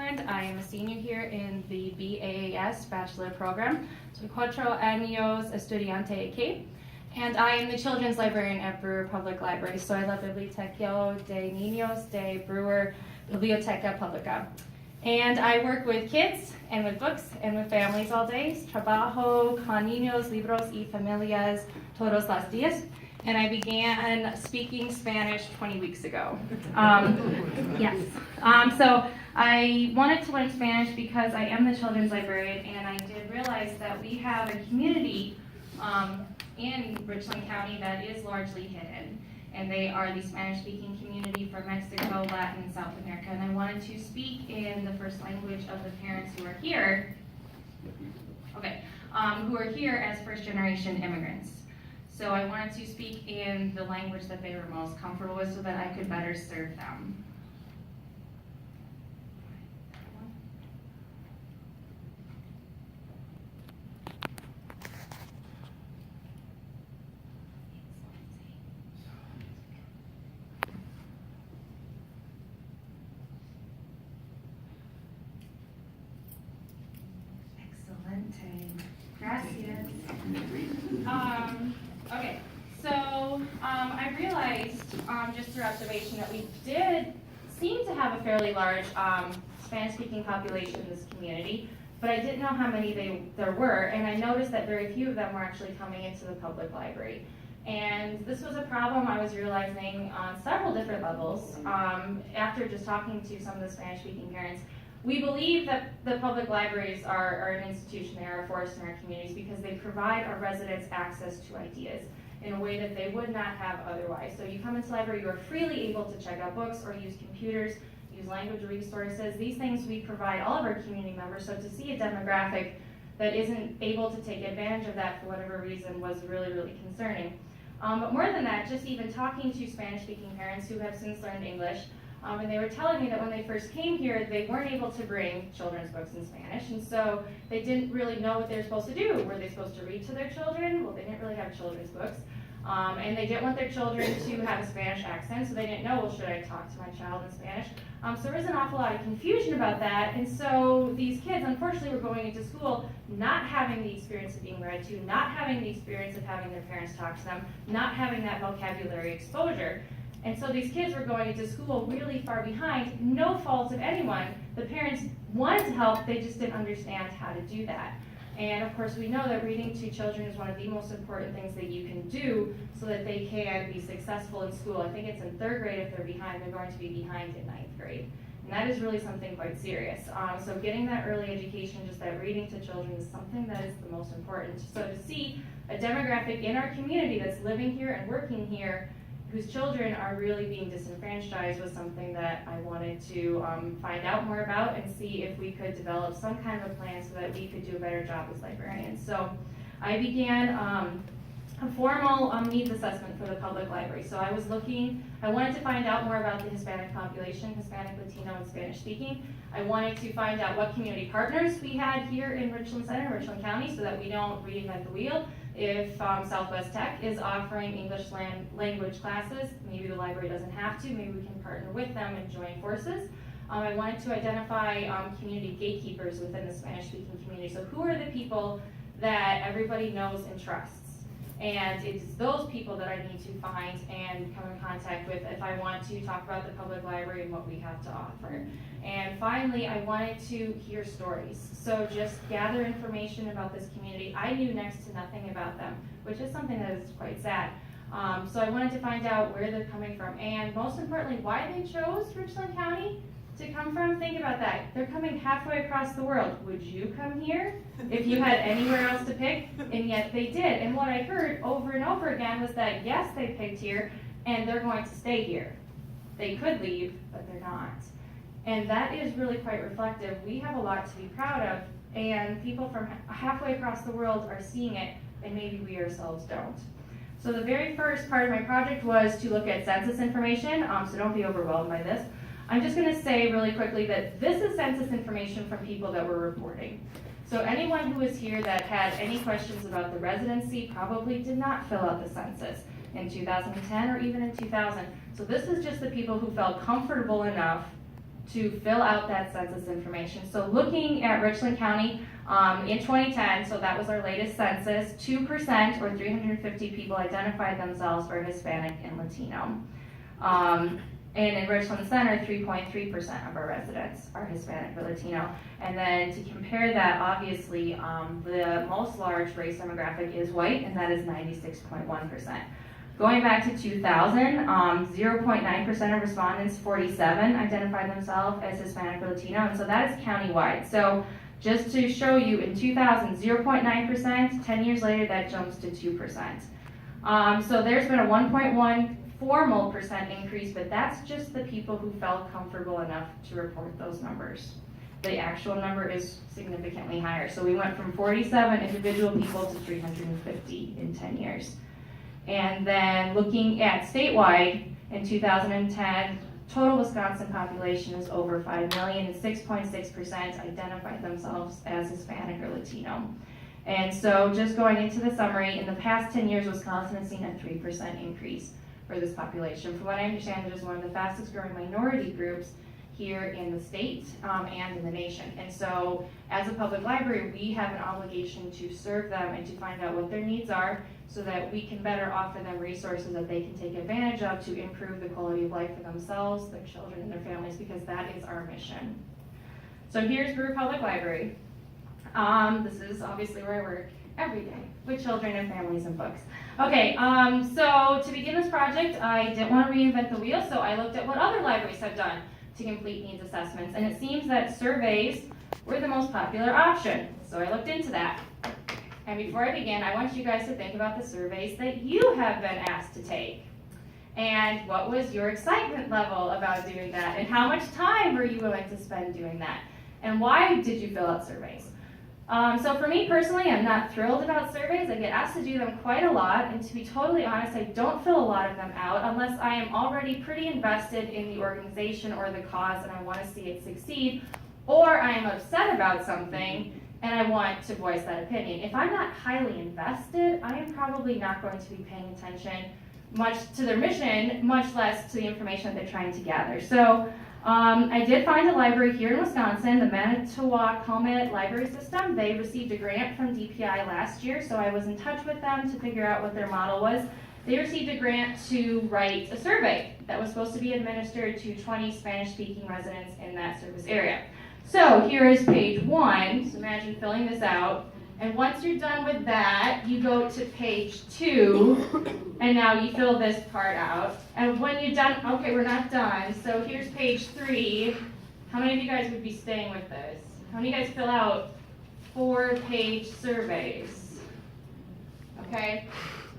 UW-Richland. I am a senior here in the BAAS Bachelor Program. Soy 4 años estudiante aquí. And I am the Children's Librarian at Brewer Public Library. Soy la Bibliotecario de Niños de Brewer Biblioteca Pública. And I work with kids and with books and with families all day. Trabajo con niños, libros y familias todos los días. And I began speaking Spanish 20 weeks ago. Yes. So I wanted to learn Spanish because I am the children's librarian, and I did realize that we have a community in Richland County that is largely hidden. And they are the Spanish-speaking community from Mexico, Latin, and South America. And I wanted to speak in the first language of the parents who are here, who are here as first-generation immigrants. So I wanted to speak in the language that they were most comfortable with so that I could better serve them. Excelente. Gracias. Okay, so I realized just through observation that we did seem to have a fairly large Spanish-speaking population in this community, but I didn't know how many there were, and I noticed that very few of them were actually coming into the public library. And this was a problem I was realizing on several different levels after just talking to some of the Spanish-speaking parents. We believe that the public libraries are an institution, they are a force in our communities because they provide our residents access to ideas in a way that they would not have otherwise. So you come into the library, you are freely able to check out books or use computers, use language resources. These things we provide all of our community members. So to see a demographic that isn't able to take advantage of that for whatever reason was really, really concerning. But more than that, just even talking to Spanish-speaking parents who have since learned English, and they were telling me that when they first came here, they weren't able to bring children's books in Spanish, and so they didn't really know what they were supposed to do. Were they supposed to read to their children? Well, they didn't really have children's books. And they didn't want their children to have a Spanish accent, so they didn't know, well, should I talk to my child in Spanish? So there was an awful lot of confusion about that, and so these kids, unfortunately, were going into school not having the experience of being read to, not having the experience of having their parents talk to them, not having that vocabulary exposure. And so these kids were going into school really far behind, no fault of anyone. The parents wanted to help, they just didn't understand how to do that. And of course we know that reading to children is one of the most important things that you can do so that they can be successful in school. I think it's in 3rd grade if they're behind, they're going to be behind in 9th grade. And that is really something quite serious. So getting that early education, just that reading to children is something that is the most important. So to see a demographic in our community that's living here and working here whose children are really being disenfranchised was something that I wanted to find out more about and see if we could develop some kind of a plan so that we could do a better job as librarians. So I began a formal needs assessment for the public library. So I wanted to find out more about the Hispanic population, Hispanic, Latino, and Spanish speaking. I wanted to find out what community partners we had here in Richland Center, Richland County, so that we don't reinvent the wheel. If Southwest Tech is offering English language classes, maybe the library doesn't have to, maybe we can partner with them and join forces. I wanted to identify community gatekeepers within the Spanish-speaking community. So who are the people that everybody knows and trusts? And it's those people that I need to find and come in contact with if I want to talk about the public library and what we have to offer. And finally, I wanted to hear stories. So just gather information about this community. I knew next to nothing about them, which is something that is quite sad. So I wanted to find out where they're coming from and most importantly, why they chose Richland County to come from. Think about that. They're coming halfway across the world. Would you come here if you had anywhere else to pick? And yet they did. And what I heard over and over again was that yes, they picked here and they're going to stay here. They could leave, but they're not. And that is really quite reflective. We have a lot to be proud of, and people from halfway across the world are seeing it, and maybe we ourselves don't. So the very first part of my project was to look at census information, so don't be overwhelmed by this. I'm just going to say really quickly that this is census information from people that were reporting. So anyone who was here that had any questions about the residency probably did not fill out the census in 2010 or even in 2000. So this is just the people who felt comfortable enough to fill out that census information. So looking at Richland County in 2010, so that was our latest census, 2% or 350 people identified themselves for Hispanic and Latino. And in Richland Center, 3.3% of our residents are Hispanic or Latino. And then to compare that, obviously, the most large race demographic is white, and that is 96.1%. Going back to 2000, 0.9% of respondents, 47, identified themselves as Hispanic or Latino, and so that is countywide. So just to show you, in 2000, 0.9%, 10 years later, that jumps to 2%. So there's been a 1.1 formal percent increase, but that's just the people who felt comfortable enough to report those numbers. The actual number is significantly higher. So we went from 47 individual people to 350 in 10 years. And then looking at statewide, in 2010, total Wisconsin population is over 5 million, and 6.6% identified themselves as Hispanic or Latino. And so just going into the summary, in the past 10 years, Wisconsin has seen a 3% increase for this population. From what I understand, it is one of the fastest growing minority groups here in the state and in the nation. And so as a public library, we have an obligation to serve them and to find out what their needs are so that we can better offer them resources that they can take advantage of to improve the quality of life for themselves, their children, and their families, because that is our mission. So here's Brewer Public Library. This is obviously where I work every day with children and families and books. Okay, so to begin this project, I didn't want to reinvent the wheel, so I looked at what other libraries have done to complete needs assessments, and it seems that surveys were the most popular option. So I looked into that. And before I begin, I want you guys to think about the surveys that you have been asked to take. And what was your excitement level about doing that? And how much time were you willing to spend doing that? And why did you fill out surveys? So for me personally, I'm not thrilled about surveys. I get asked to do them quite a lot, and to be totally honest, I don't fill a lot of them out unless I am already pretty invested in the organization or the cause and I want to see it succeed, or I am upset about something and I want to voice that opinion. If I'm not highly invested, I am probably not going to be paying attention much to their mission, much less to the information that they're trying to gather. So I did find a library here in Wisconsin, the Manitowoc-Helmet Library System. They received a grant from DPI last year, so I was in touch with them to figure out what their model was. They received a grant to write a survey that was supposed to be administered to 20 Spanish-speaking residents in that service area. So here is page 1, so imagine filling this out. And once you're done with that, you go to page 2, and now you fill this part out. And when you're done, okay, we're not done. So here's page 3. How many of you guys would be staying with this? How many of you guys fill out 4-page surveys? Okay,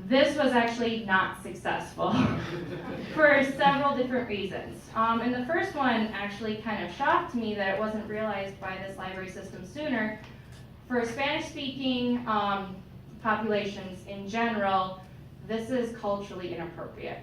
this was actually not successful for several different reasons. And the first one actually kind of shocked me that it wasn't realized by this library system sooner. For Spanish-speaking populations in general, this is culturally inappropriate.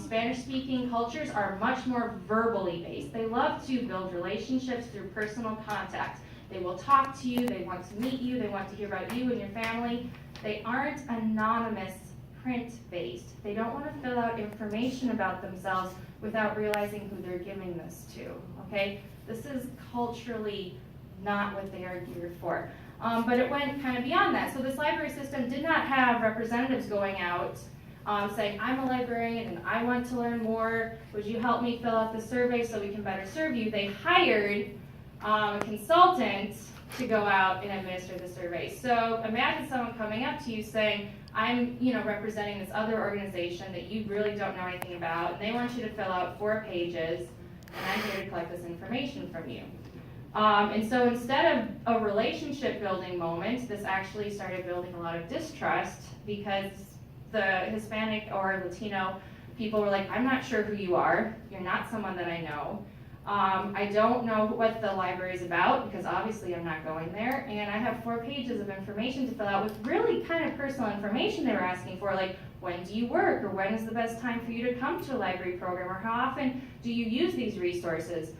Spanish-speaking cultures are much more verbally based. They love to build relationships through personal contact. They will talk to you, they want to meet you, they want to hear about you and your family. They aren't anonymous, print-based. They don't want to fill out information about themselves without realizing who they're giving this to, okay? This is culturally not what they are geared for. But it went kind of beyond that. So this library system did not have representatives going out saying, I'm a librarian and I want to learn more. Would you help me fill out the survey so we can better serve you? They hired a consultant to go out and administer the survey. So imagine someone coming up to you saying, I'm representing this other organization that you really don't know anything about, and they want you to fill out 4 pages, and I'm here to collect this information from you. And so instead of a relationship building moment, this actually started building a lot of distrust because the Hispanic or Latino people were like, I'm not sure who you are. You're not someone that I know. I don't know what the library is about because obviously I'm not going there. And I have 4 pages of information to fill out with really kind of personal information they were asking for, like when do you work, or when is the best time for you to come to a library program, or how often do you use these resources?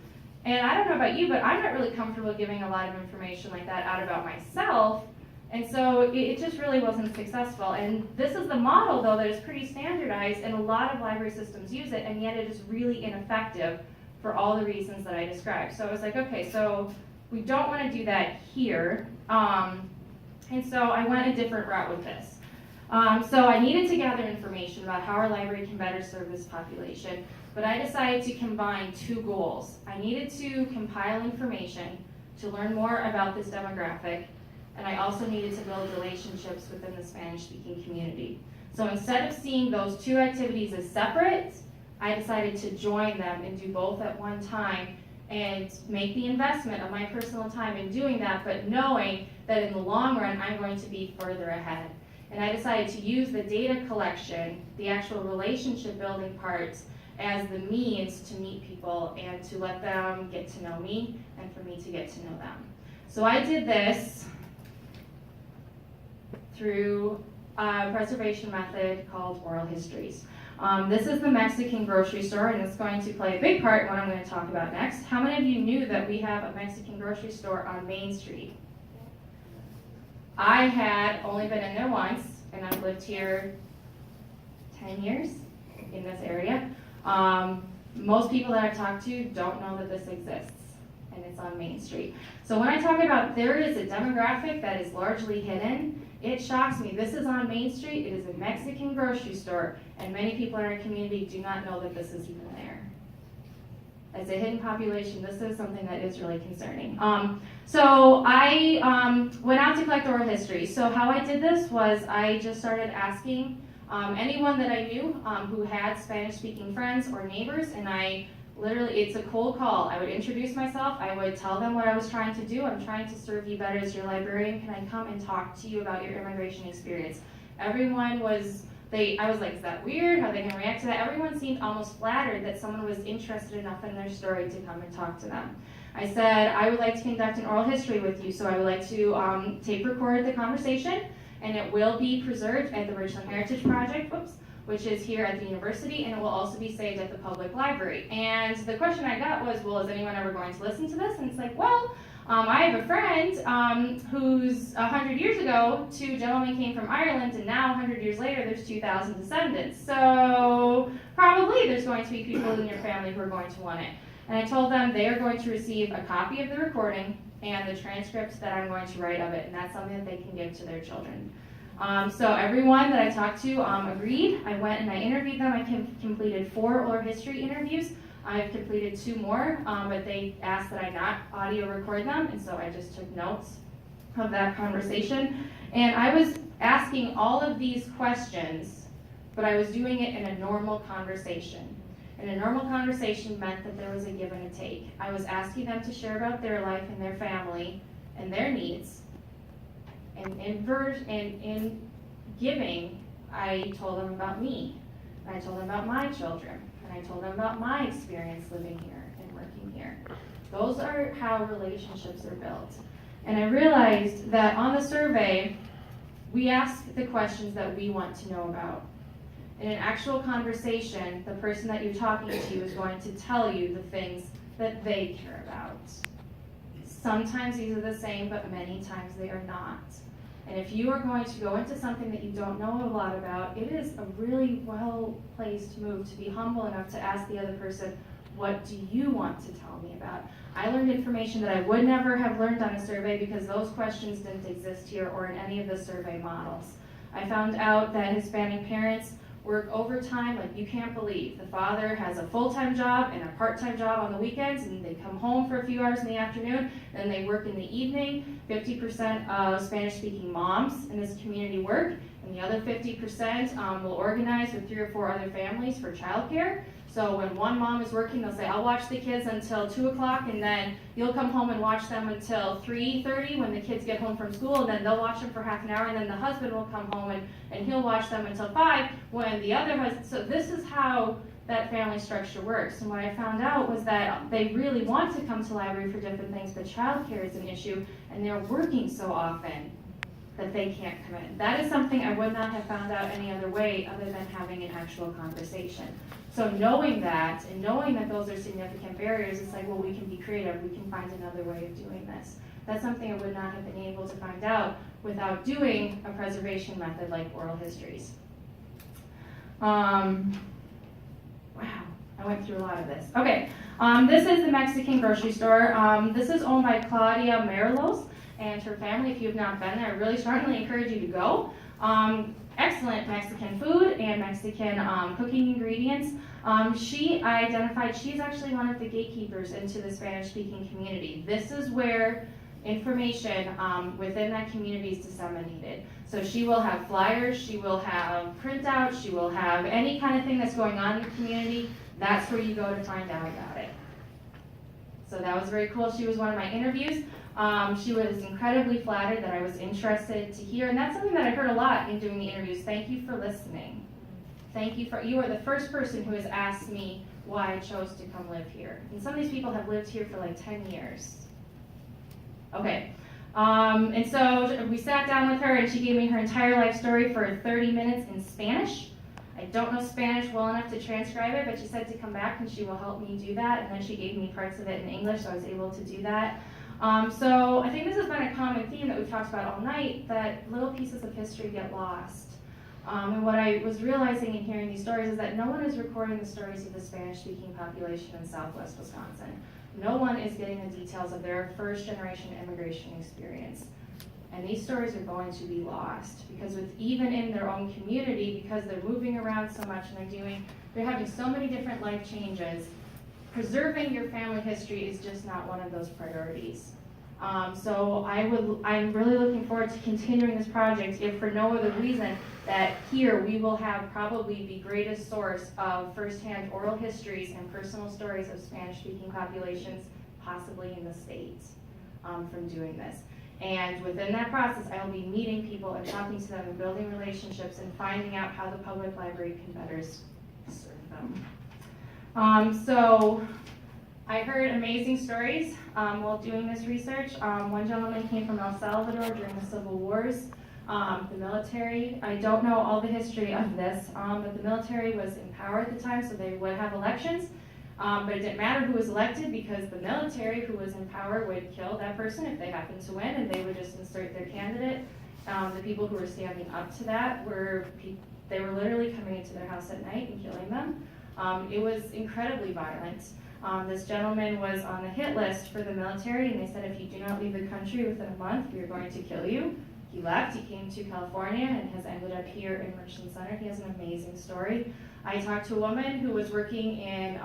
And I don't know about you, but I'm not really comfortable giving a lot of information like that out about myself. And so it just really wasn't successful. And this is the model, though, that is pretty standardized, and a lot of library systems use it, and yet it is really ineffective for all the reasons that I described. So I was like, okay, so we don't want to do that here. And so I went a different route with this. So I needed to gather information about how our library can better serve this population, but I decided to combine two goals. I needed to compile information to learn more about this demographic, and I also needed to build relationships within the Spanish-speaking community. So instead of seeing those two activities as separate, I decided to join them and do both at one time and make the investment of my personal time in doing that, but knowing that in the long run, I'm going to be further ahead. And I decided to use the data collection, the actual relationship building parts, as the means to meet people and to let them get to know me and for me to get to know them. So I did this through a preservation method called oral histories. This is the Mexican grocery store, and it's going to play a big part in what I'm going to talk about next. How many of you knew that we have a Mexican grocery store on Main Street? I had only been in there once, and I've lived here 10 years in this area. Most people that I've talked to don't know that this exists, and it's on Main Street. So when I talk about there is a demographic that is largely hidden, it shocks me. This is on Main Street, it is a Mexican grocery store, and many people in our community do not know that this is even there. As a hidden population, this is something that is really concerning. So I went out to collect oral history. So how I did this was I just started asking anyone that I knew who had Spanish-speaking friends or neighbors, and I literally, it's a cold call. I would introduce myself, I would tell them what I was trying to do. I'm trying to serve you better as your librarian. Can I come and talk to you about your immigration experience? Everyone was, I was like, is that weird? How are they gonna react to that? Everyone seemed almost flattered that someone was interested enough in their story to come and talk to them. I said, I would like to conduct an oral history with you, so I would like to tape record the conversation, and it will be preserved at the Richland Heritage Project, which is here at the university, and it will also be saved at the public library. And the question I got was, well, is anyone ever going to listen to this? And it's like, well, I have a friend who's 100 years ago, 2 gentlemen came from Ireland, and now 100 years later, there's 2,000 descendants. So probably there's going to be people in your family who are going to want it. And I told them they are going to receive a copy of the recording and the transcript that I'm going to write of it, and that's something that they can give to their children. So everyone that I talked to agreed. I went and I interviewed them. I completed 4 oral history interviews. I've completed 2 more, but they asked that I not audio record them, and so I just took notes of that conversation. And I was asking all of these questions, but I was doing it in a normal conversation. And a normal conversation meant that there was a give and a take. I was asking them to share about their life and their family and their needs. And in giving, I told them about me. And I told them about my children. And I told them about my experience living here and working here. Those are how relationships are built. And I realized that on the survey, we ask the questions that we want to know about. In an actual conversation, the person that you're talking to is going to tell you the things that they care about. Sometimes these are the same, but many times they are not. And if you are going to go into something that you don't know a lot about, it is a really well-placed move to be humble enough to ask the other person, what do you want to tell me about? I learned information that I would never have learned on a survey because those questions didn't exist here or in any of the survey models. I found out that Hispanic parents work overtime like you can't believe. The father has a full-time job and a part-time job on the weekends, and they come home for a few hours in the afternoon, then they work in the evening. 50% of Spanish-speaking moms in this community work, and the other 50% will organize with 3 or 4 other families for childcare. So when one mom is working, they'll say, I'll watch the kids until 2 o'clock, and then you'll come home and watch them until 3:30 when the kids get home from school, and then they'll watch them for half an hour, and then the husband will come home and he'll watch them until 5 when the other husband, so this is how that family structure works. And what I found out was that they really want to come to library for different things, but childcare is an issue, and they're working so often that they can't come in. That is something I would not have found out any other way other than having an actual conversation. So knowing that, and knowing that those are significant barriers, it's like, well, we can be creative, we can find another way of doing this. That's something I would not have been able to find out without doing a preservation method like oral histories. Wow, I went through a lot of this. Okay, this is the Mexican grocery store. This is owned by Claudia Marilos and her family. If you have not been there, I really strongly encourage you to go. Excellent Mexican food and Mexican cooking ingredients. She identified she's actually one of the gatekeepers into the Spanish-speaking community. This is where information within that community is disseminated. So she will have flyers, she will have printouts, she will have any kind of thing that's going on in the community. That's where you go to find out about it. So that was very cool. She was one of my interviews. She was incredibly flattered that I was interested to hear, and that's something that I heard a lot in doing the interviews. Thank you for listening. You are the first person who has asked me why I chose to come live here. And some of these people have lived here for like 10 years. Okay, and so we sat down with her and she gave me her entire life story for 30 minutes in Spanish. I don't know Spanish well enough to transcribe it, but she said to come back and she will help me do that. And then she gave me parts of it in English, so I was able to do that. So I think this has been a common theme that we've talked about all night, that little pieces of history get lost. And what I was realizing in hearing these stories is that no one is recording the stories of the Spanish-speaking population in Southwest Wisconsin. No one is getting the details of their first-generation immigration experience. And these stories are going to be lost because even in their own community, because they're moving around so much and they're having so many different life changes, preserving your family history is just not one of those priorities. So I'm really looking forward to continuing this project, if for no other reason that here we will have probably the greatest source of firsthand oral histories and personal stories of Spanish-speaking populations possibly in the States from doing this. And within that process, I will be meeting people and talking to them and building relationships and finding out how the public library can better serve them. So I heard amazing stories while doing this research. One gentleman came from El Salvador during the Civil Wars. The military, I don't know all the history of this, but the military was in power at the time, so they would have elections. But it didn't matter who was elected because the military who was in power would kill that person if they happened to win, and they would just insert their candidate. The people who were standing up to that they were literally coming into their house at night and killing them. It was incredibly violent. This gentleman was on the hit list for the military, and they said if you do not leave the country within a month, we are going to kill you. He left, he came to California and has ended up here in Richland Center. He has an amazing story. I talked to a woman who was working in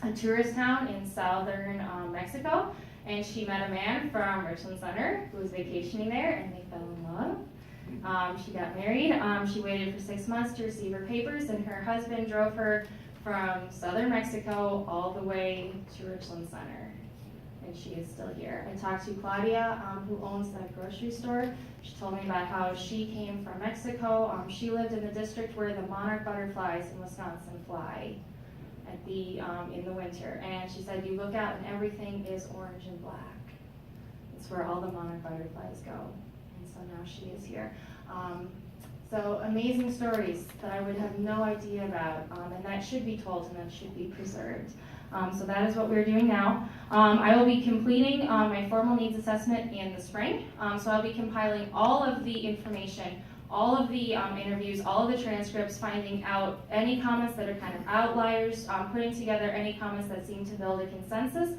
a tourist town in southern Mexico, and she met a man from Richland Center who was vacationing there, and they fell in love. She got married. She waited for 6 months to receive her papers, and her husband drove her from southern Mexico all the way to Richland Center. And she is still here. I talked to Claudia, who owns that grocery store. She told me about how she came from Mexico. She lived in the district where the monarch butterflies in Wisconsin fly in the winter. And she said, you look out and everything is orange and black. It's where all the monarch butterflies go. And so now she is here. So amazing stories that I would have no idea about, and that should be told and that should be preserved. So that is what we're doing now. I will be completing my formal needs assessment in the spring. So I'll be compiling all of the information, all of the interviews, all of the transcripts, finding out any comments that are kind of outliers, putting together any comments that seem to build a consensus,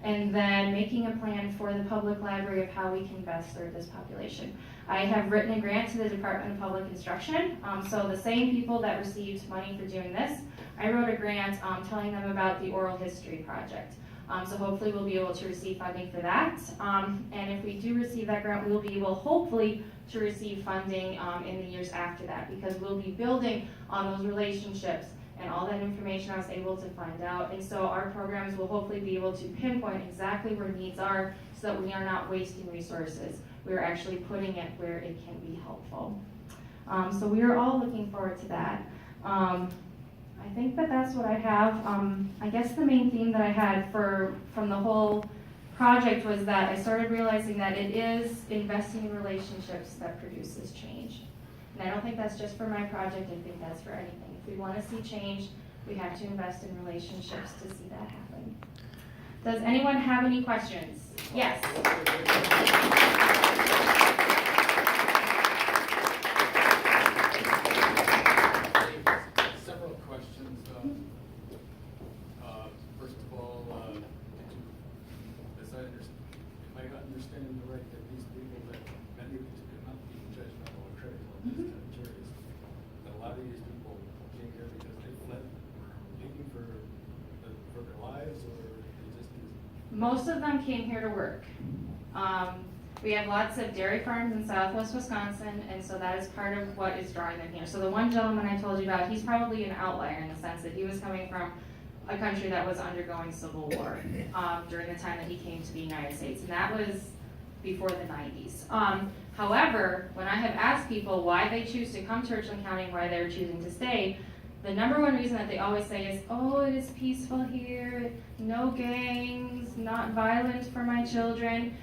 and then making a plan for the public library of how we can best serve this population. I have written a grant to the Department of Public Instruction, so the same people that received money for doing this, I wrote a grant telling them about the oral history project. So hopefully we'll be able to receive funding for that. And if we do receive that grant, we will be able, hopefully, to receive funding in the years after that, because we'll be building on those relationships and all that information I was able to find out. And so our programs will hopefully be able to pinpoint exactly where needs are so that we are not wasting resources. We're actually putting it where it can be helpful. So we are all looking forward to that. I think that's what I have. I guess the main theme that I had from the whole project was that I started realizing that it is investing in relationships that produces change. And I don't think that's just for my project, I think that's for anything. If we want to see change, we have to invest in relationships to see that happen. Does anyone have any questions? Yes. Several questions. understanding the right that these people that, many of these people, not being judgmental or critical, I'm just kind of curious, that a lot of these people came here because they fled, looking for their lives, or they just. Most of them came here to work. We have lots of dairy farms in southwest Wisconsin, and so that is part of what is drawing them here. So the one gentleman I told you about, he's probably an outlier in the sense that he was coming from a country that was undergoing civil war during the time that he came to the United States, and that was before the 90s. However, when I have asked people why they choose to come to Richland County, why they're choosing to stay, the number one reason that they always say is, oh, it is peaceful here, no gangs, not violent for my children.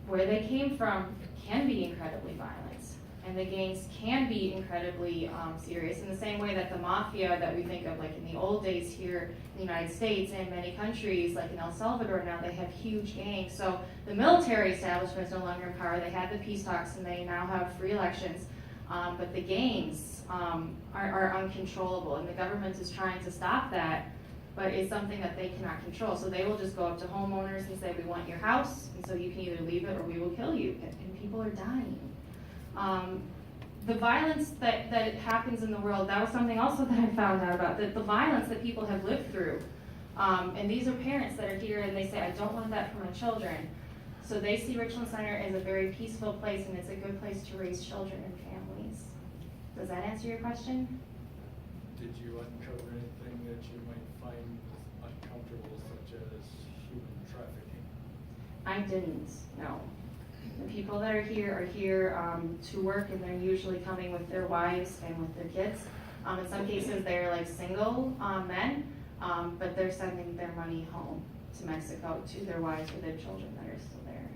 Where they came from can be incredibly violent, and the gangs can be incredibly serious in the same way that the mafia that we think of, like in the old days here in the United States and many countries, like in El Salvador now, they have huge gangs. So the military establishment is no longer in power. They had the peace talks and they now have free elections, but the gangs are uncontrollable, and the government is trying to stop that, but it's something that they cannot control. So they will just go up to homeowners and say, we want your house, and so you can either leave it or we will kill you, and people are dying. The violence that happens in the world, that was something also that I found out about, the violence that people have lived through. And these are parents that are here and they say, I don't want that for my children. So they see Richland Center as a very peaceful place, and it's a good place to raise children and families. Does that answer your question? Did you uncover anything that you might find uncomfortable, such as human trafficking? I didn't, no. The people that are here to work, and they're usually coming with their wives and with their kids. In some cases, they're like single men, but they're sending their money home to Mexico to their wives or their children that are still there.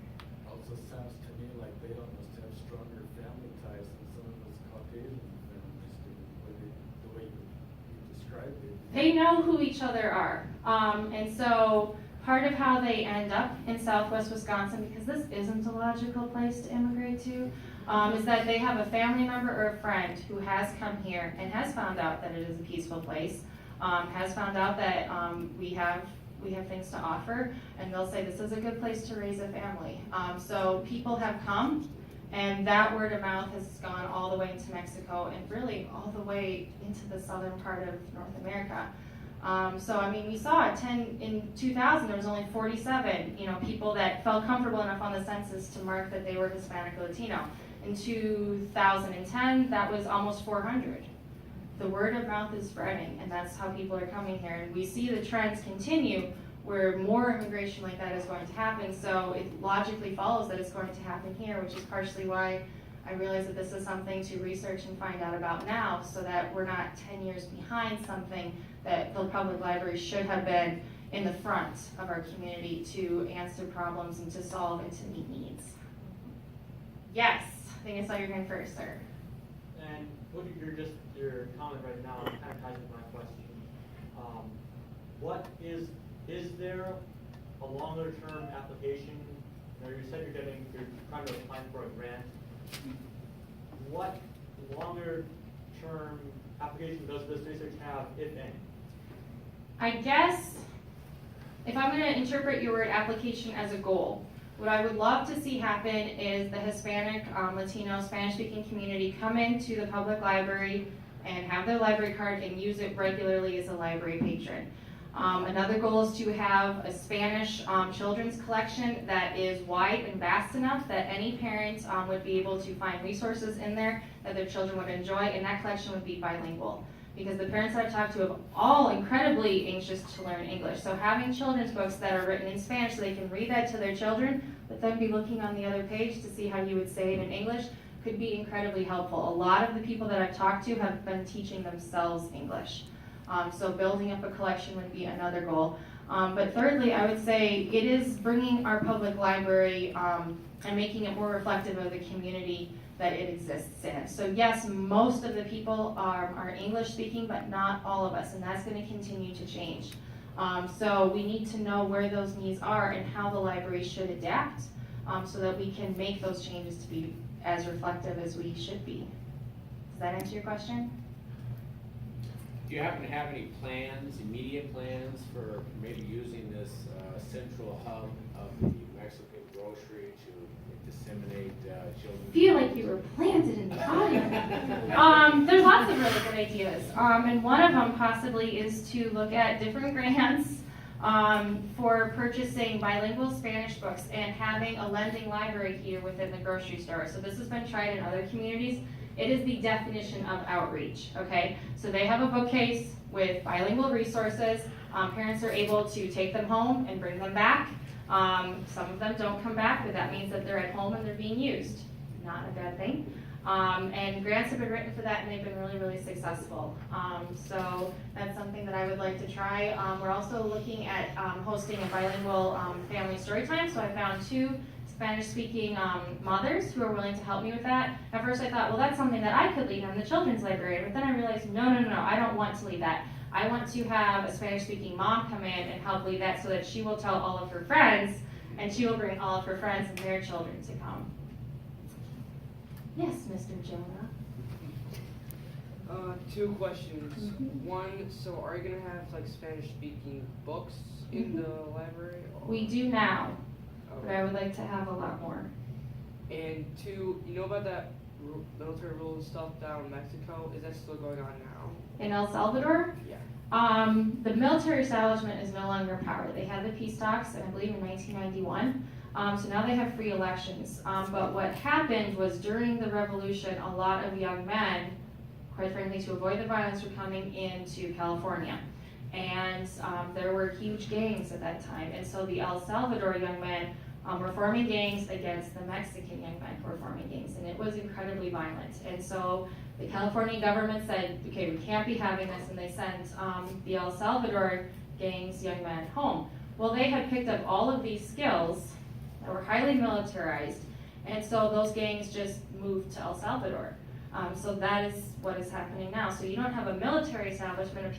Also sounds to me like they almost have stronger family ties than some of us Caucasian families do, the way you described it. They know who each other are. And so part of how they end up in southwest Wisconsin, because this isn't a logical place to immigrate to, is that they have a family member or a friend who has come here and has found out that it is a peaceful place, has found out that we have things to offer, and they'll say this is a good place to raise a family. So people have come, and that word of mouth has gone all the way into Mexico and really all the way into the southern part of North America. So I mean, we saw in 2000 there was only 47 people that felt comfortable enough on the census to mark that they were Hispanic or Latino. In 2010 that was almost 400. The word of mouth is spreading, and that's how people are coming here, and we see the trends continue where more immigration like that is going to happen. So it logically follows that it's going to happen here, which is partially why I realize that this is something to research and find out about now, so that we're not 10 years behind something that the public library should have been in the front of our community to answer problems and to solve and to meet needs. Yes, I think I saw your hand first, sir. And what your comment right now kind of ties with my question. What is there a longer term application? You said you're trying to apply for a grant. What longer term application does this research have, if any? I guess if I'm going to interpret your word application as a goal, what I would love to see happen is the Hispanic, Latino, Spanish-speaking community come into the public library and have their library card and use it regularly as a library patron. Another goal is to have a Spanish children's collection that is wide and vast enough that any parent would be able to find resources in there that their children would enjoy, and that collection would be bilingual. Because the parents that I've talked to are all incredibly anxious to learn English. So having children's books that are written in Spanish so they can read that to their children, but then be looking on the other page to see how you would say it in English could be incredibly helpful. A lot of the people that I've talked to have been teaching themselves English. So building up a collection would be another goal. But thirdly, I would say it is bringing our public library and making it more reflective of the community that it exists in. So yes, most of the people are English speaking, but not all of us, and that's going to continue to change. So we need to know where those needs are and how the library should adapt so that we can make those changes to be as reflective as we should be. Does that answer your question? Do you happen to have any plans, immediate plans for maybe using this central hub of the Mexican grocery disseminate children's? Feel like you were planted in the audience. There's lots of really good ideas, and one of them possibly is to look at different grants for purchasing bilingual Spanish books and having a lending library here within the grocery store. So this has been tried in other communities. It is the definition of outreach, okay? So they have a bookcase with bilingual resources. Parents are able to take them home and bring them back. Some of them don't come back, but that means that they're at home and they're being used. Not a bad thing. And grants have been written for that and they've been really, really successful. So that's something that I would like to try. We're also looking at hosting a bilingual family story time. So I found 2 Spanish-speaking mothers who are willing to help me with that. At first I thought, well, that's something that I could lead. I'm the children's librarian. But then I realized, no, I don't want to lead that. I want to have a Spanish-speaking mom come in and help lead that so that she will tell all of her friends, and she will bring all of her friends and their children to come. Yes, Mr. Jonah. 2 questions. Mhm. One, so are you gonna have like Spanish-speaking books in the library? Or? We do now, but I Okay. would like to have a lot more. And 2, you know about that military rule and stuff down in Mexico? Is that still going on now? In El Salvador, Yeah. the military establishment is no longer in power. They had the peace talks, and I believe in 1991. So now they have free elections. But what happened was during the revolution, a lot of young men, quite frankly, to avoid the violence, were coming into California. And there were huge gangs at that time. And so the El Salvador young men were forming gangs against the Mexican young men who were forming gangs. And it was incredibly violent. And so the California government said, okay, we can't be having this. And they sent the El Salvador gangs young men home. Well, they had picked up all of these skills that were highly militarized. And so those gangs just moved to El Salvador. So that is what is happening now. So you don't have a military establishment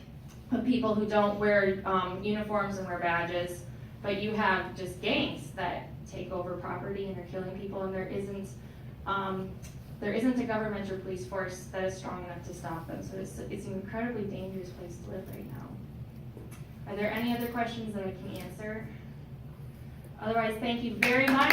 of people who don't wear uniforms and wear badges, but you have just gangs that take over property and are killing people, and there isn't a government or police force that is strong enough to stop them. So it's an incredibly dangerous place to live right now. Are there any other questions that I can answer? Otherwise, thank you very much.